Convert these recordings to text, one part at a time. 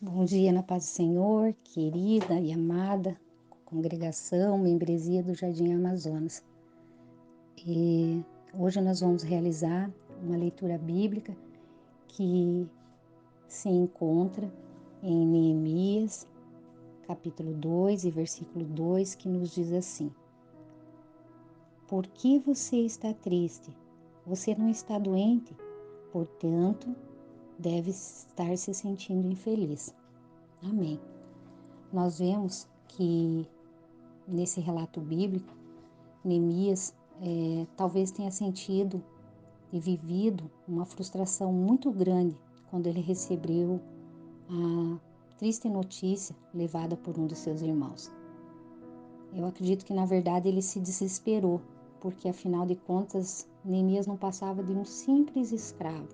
Bom dia na paz do Senhor, querida e amada congregação, membresia do Jardim Amazonas. E hoje nós vamos realizar uma leitura bíblica que se encontra em Neemias, capítulo 2 e versículo 2, que nos diz assim: Por que você está triste? Você não está doente? Portanto, deve estar se sentindo infeliz. Amém. Nós vemos que nesse relato bíblico, Neemias talvez tenha sentido e vivido uma frustração muito grande quando ele recebeu a triste notícia levada por um dos seus irmãos. Eu acredito que na verdade ele se desesperou, porque afinal de contas Neemias não passava de um simples escravo,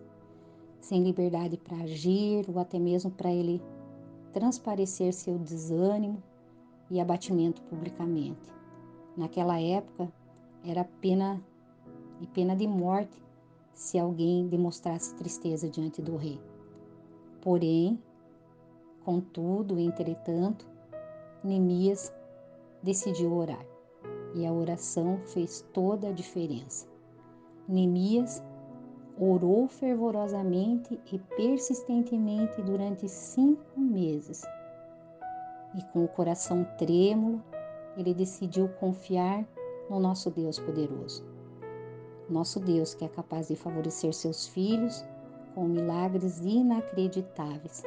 sem liberdade para agir ou até mesmo para ele transparecer seu desânimo e abatimento publicamente. Naquela época, era pena de morte se alguém demonstrasse tristeza diante do rei. Porém, contudo, entretanto, Neemias decidiu orar e a oração fez toda a diferença. Neemias orou fervorosamente e persistentemente durante 5 meses e com o coração trêmulo, ele decidiu confiar no nosso Deus poderoso. Nosso Deus que é capaz de favorecer seus filhos com milagres inacreditáveis.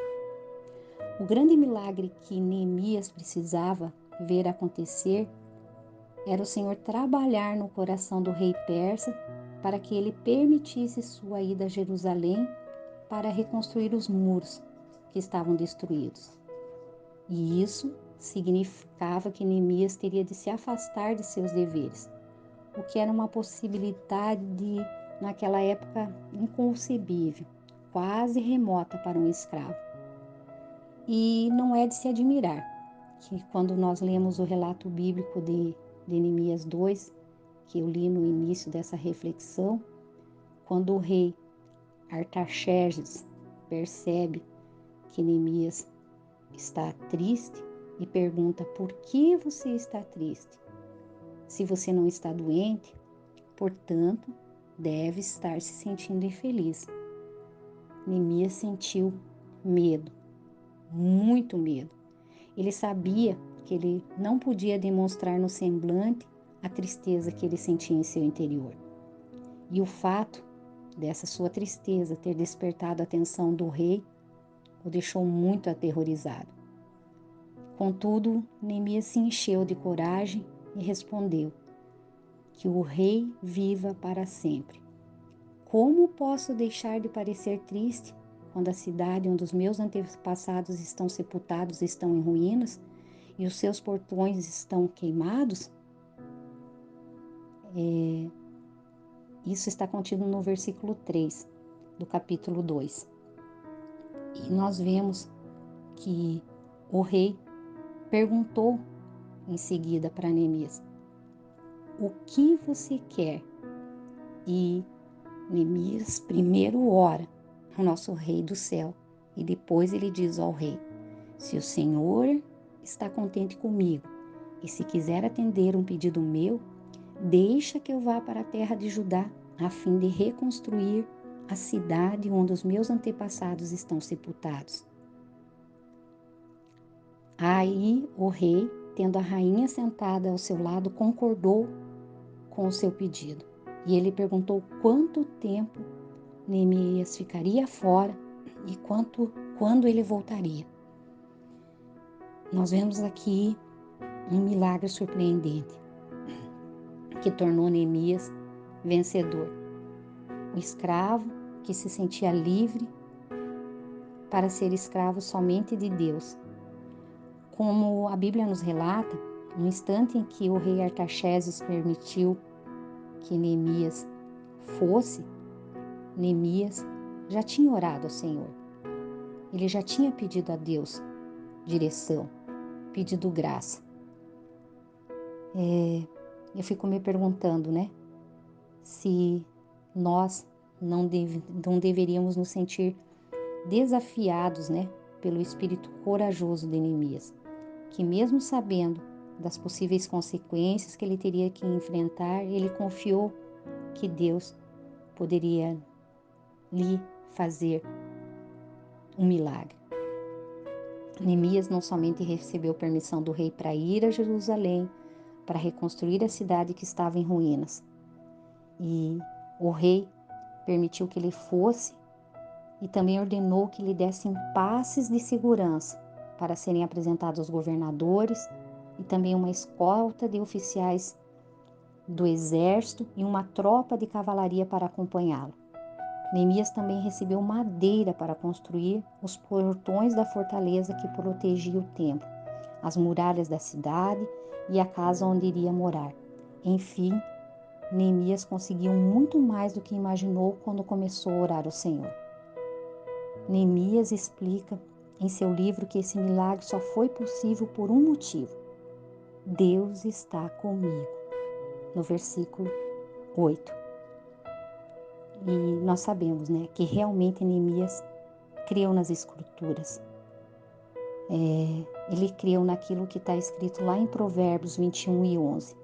O grande milagre que Neemias precisava ver acontecer era o Senhor trabalhar no coração do rei persa para que ele permitisse sua ida a Jerusalém para reconstruir os muros que estavam destruídos. E isso significava que Neemias teria de se afastar de seus deveres, o que era uma possibilidade naquela época inconcebível, quase remota para um escravo. E não é de se admirar que quando nós lemos o relato bíblico de Neemias 2, que eu li no início dessa reflexão, quando o rei Artaxerxes percebe que Neemias está triste e pergunta: por que você está triste? Se você não está doente, portanto, deve estar se sentindo infeliz. Neemias sentiu medo, muito medo. Ele sabia que ele não podia demonstrar no semblante a tristeza que ele sentia em seu interior. E o fato dessa sua tristeza ter despertado a atenção do rei o deixou muito aterrorizado. Contudo, Neemias se encheu de coragem e respondeu: que o rei viva para sempre. Como posso deixar de parecer triste quando a cidade onde os meus antepassados estão sepultados estão em ruínas e os seus portões estão queimados? Isso está contido no versículo 3 do capítulo 2. E nós vemos que o rei perguntou em seguida para Neemias: o que você quer? E Neemias primeiro ora ao nosso rei do céu e depois ele diz ao rei: se o Senhor está contente comigo e se quiser atender um pedido meu, deixa que eu vá para a terra de Judá a fim de reconstruir a cidade onde os meus antepassados estão sepultados. Aí o rei, tendo a rainha sentada ao seu lado, concordou com o seu pedido. E ele perguntou quanto tempo Neemias ficaria fora e quando ele voltaria. Nós vemos aqui um milagre surpreendente que tornou Neemias vencedor. O escravo que se sentia livre para ser escravo somente de Deus. Como a Bíblia nos relata, no instante em que o rei Artaxerxes permitiu que Neemias fosse, Neemias já tinha orado ao Senhor. Ele já tinha pedido a Deus direção, pedido graça. Eu fico me perguntando, se nós não deveríamos nos sentir desafiados, pelo espírito corajoso de Neemias, que mesmo sabendo das possíveis consequências que ele teria que enfrentar, ele confiou que Deus poderia lhe fazer um milagre. Neemias não somente recebeu permissão do rei para ir a Jerusalém, para reconstruir a cidade que estava em ruínas, e o rei permitiu que ele fosse e também ordenou que lhe dessem passes de segurança para serem apresentados aos governadores e também uma escolta de oficiais do exército e uma tropa de cavalaria para acompanhá-lo. Neemias também recebeu madeira para construir os portões da fortaleza que protegia o templo, as muralhas da cidade e a casa onde iria morar. Enfim, Neemias conseguiu muito mais do que imaginou quando começou a orar ao Senhor. Neemias explica em seu livro que esse milagre só foi possível por um motivo: Deus está comigo, no versículo 8. E nós sabemos, que realmente Neemias creu nas Escrituras. Ele creu naquilo que está escrito lá em Provérbios 21:11.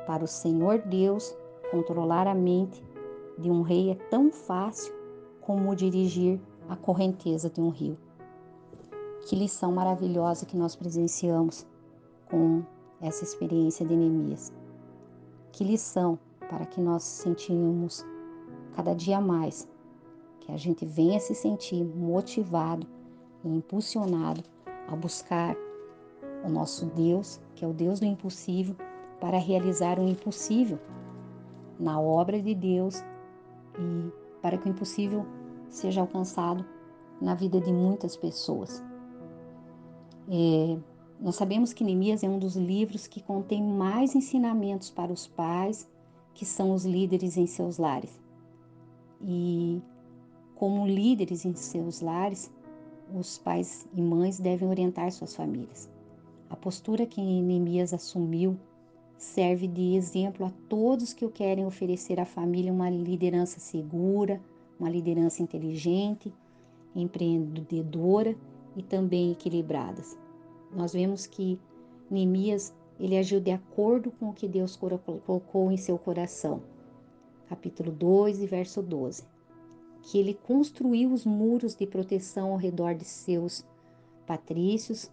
Para o Senhor Deus, controlar a mente de um rei é tão fácil como dirigir a correnteza de um rio. Que lição maravilhosa que nós presenciamos com essa experiência de Neemias. Que lição para que nós sentimos cada dia mais, que a gente venha se sentir motivado e impulsionado a buscar o nosso Deus, que é o Deus do impossível, para realizar o impossível na obra de Deus e para que o impossível seja alcançado na vida de muitas pessoas. Nós sabemos que Neemias é um dos livros que contém mais ensinamentos para os pais, que são os líderes em seus lares. E como líderes em seus lares, os pais e mães devem orientar suas famílias. A postura que Neemias assumiu serve de exemplo a todos que querem oferecer à família uma liderança segura, uma liderança inteligente, empreendedora e também equilibradas. Nós vemos que Neemias, ele agiu de acordo com o que Deus colocou em seu coração. Capítulo 2 e verso 12. Que ele construiu os muros de proteção ao redor de seus patrícios,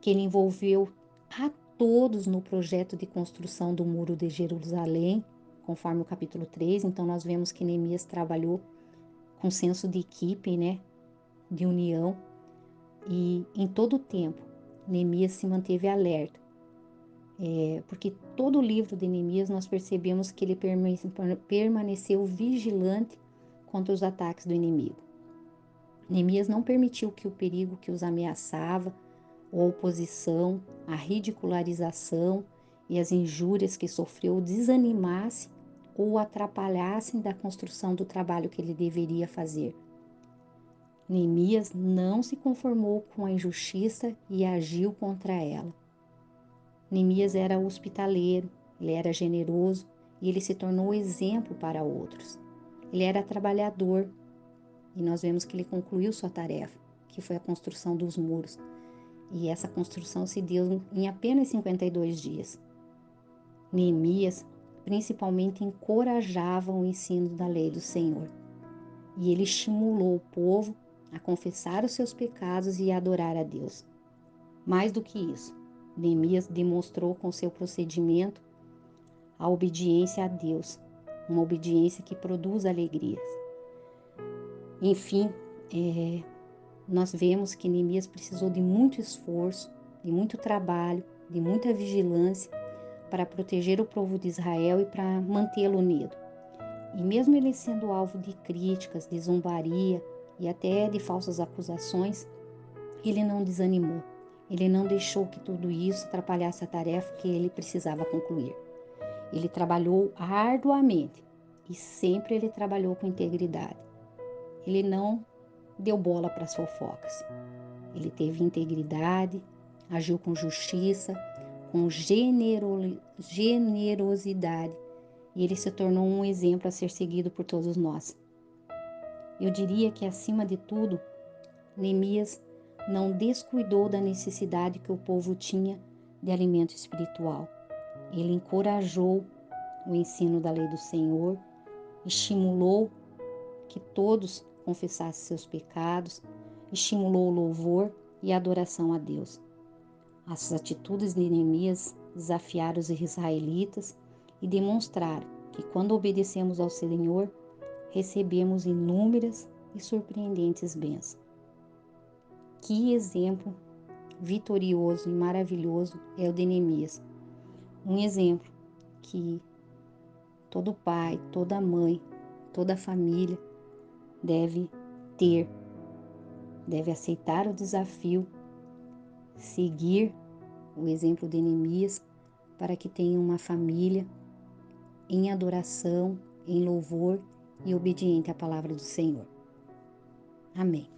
que ele envolveu a todos no projeto de construção do muro de Jerusalém, conforme o capítulo 3. Então nós vemos que Neemias trabalhou com senso de equipe, de união, e em todo o tempo Neemias se manteve alerta, porque todo o livro de Neemias nós percebemos que ele permaneceu vigilante contra os ataques do inimigo. Neemias não permitiu que o perigo que os ameaçava, a oposição, a ridicularização e as injúrias que sofreu o desanimasse ou o atrapalhassem da construção do trabalho que ele deveria fazer. Neemias não se conformou com a injustiça e agiu contra ela. Neemias era hospitaleiro, ele era generoso e ele se tornou exemplo para outros. Ele era trabalhador e nós vemos que ele concluiu sua tarefa, que foi a construção dos muros. E essa construção se deu em apenas 52 dias. Neemias principalmente encorajava o ensino da lei do Senhor. E ele estimulou o povo a confessar os seus pecados e a adorar a Deus. Mais do que isso, Neemias demonstrou com seu procedimento a obediência a Deus, uma obediência que produz alegrias. Enfim, nós vemos que Neemias precisou de muito esforço, de muito trabalho, de muita vigilância para proteger o povo de Israel e para mantê-lo unido. E mesmo ele sendo alvo de críticas, de zombaria e até de falsas acusações, ele não desanimou. Ele não deixou que tudo isso atrapalhasse a tarefa que ele precisava concluir. Ele trabalhou arduamente e sempre ele trabalhou com integridade. Ele não deu bola para as fofocas. Ele teve integridade, agiu com justiça, com generosidade, e ele se tornou um exemplo a ser seguido por todos nós. Eu diria que, acima de tudo, Neemias não descuidou da necessidade que o povo tinha de alimento espiritual. Ele encorajou o ensino da lei do Senhor, estimulou que todos confessassem seus pecados, estimulou o louvor e a adoração a Deus. As atitudes de Neemias desafiaram os israelitas e demonstraram que quando obedecemos ao Senhor, recebemos inúmeras e surpreendentes bênçãos. Que exemplo vitorioso e maravilhoso é o de Neemias. Um exemplo que todo pai, toda mãe, toda família deve ter, deve aceitar o desafio, seguir o exemplo de Neemias para que tenha uma família em adoração, em louvor e obediente à palavra do Senhor. Amém.